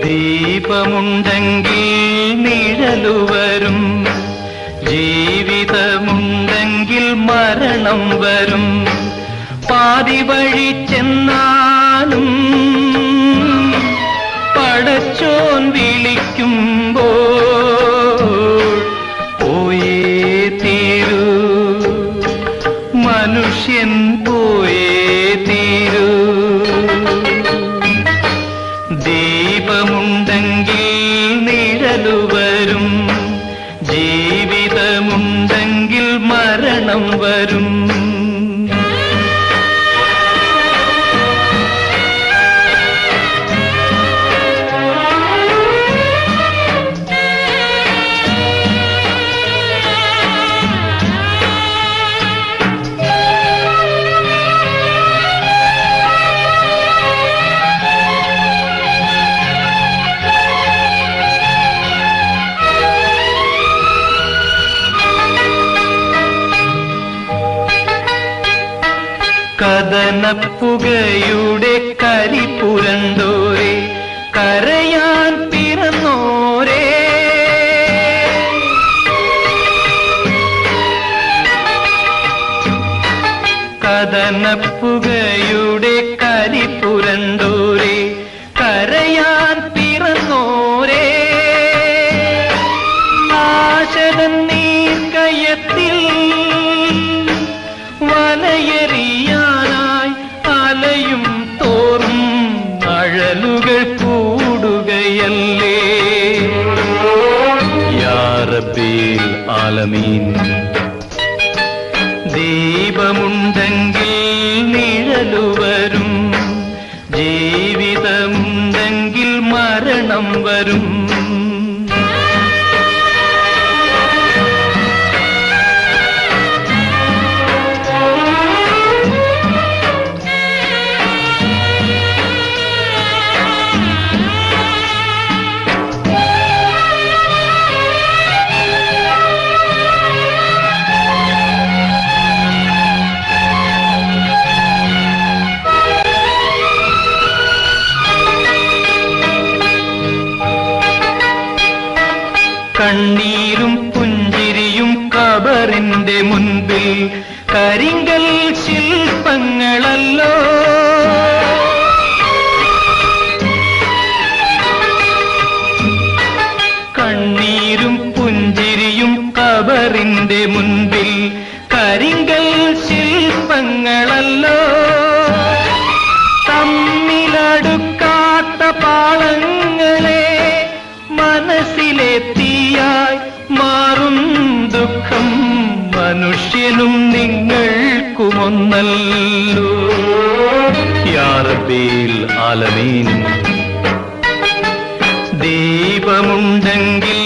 ദീപമുണ്ടെങ്കിൽ നിഴലുവരും, ജീവിതമുണ്ടെങ്കിൽ മരണം വരും. പാതി വഴി ചെന്നാലും പടച്ചോൻ വിളിക്കുമ്പോൾ പോയേ തീരൂ, മനുഷ്യൻ പോയേ തീരൂ. ദീപമുണ്ടെങ്കിൽ നിഴലുവരും, ജീവിതമുണ്ടെങ്കിൽ മരണം വരും. കഥനപ്പുകയുടെ കരി പുരണ്ടോരെ കരയാൻ പിറന്നോരേ കഥനപ്പുകയുടെ കരി പുരണ്ടോരെ കരയാൻ പിറന്നോരേ ആശതൻ നീർക്കയത്തിൽ വലയെറിയാനായി അലയും തോറും അഴലുകൾ കൂടുകയല്ലേ യാ റബ്ബിൽ ആലമീൻ ദീപമുണ്ടെങ്കിൽ നിഴലുവരും ജീവിതമുണ്ടെങ്കിൽ മരണം വരും കണ്ണീരും പുഞ്ചിരിയും ഖബറിന്റെ മുൻപിൽ കരിങ്കൽ ശില്പങ്ങളല്ലോ കണ്ണീരും പുഞ്ചിരിയും ഖബറിന്റെ മുൻപിൽ കരിങ്കൽ ശില്പങ്ങളല്ലോ തമ്മിലടുക്കാത്ത പാളങ്ങളെ മനസ്സിലെ തീയായി മാറും ദുഃഖം മനുഷ്യനും നിങ്ങൾക്കുമൊന്നല്ലോ യാ റബ്ബിൽ ആലമീൻ ദീപമുണ്ടെങ്കിൽ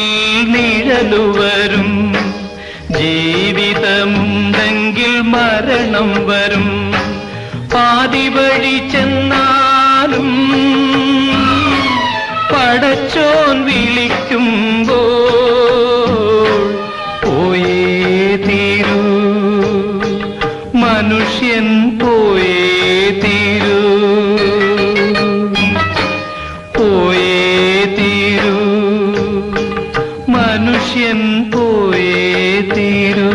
നിഴലുവരും ജീവിതമുണ്ടെങ്കിൽ മരണം വരും പാതി വഴി ചെന്നാലും പടച്ചോൻ വിളിക്കുമ്പോൾ പോയേ തീരൂ മനുഷ്യൻ പോയേ തീരൂ പോയേ തീരൂ മനുഷ്യൻ പോയേ തീരൂ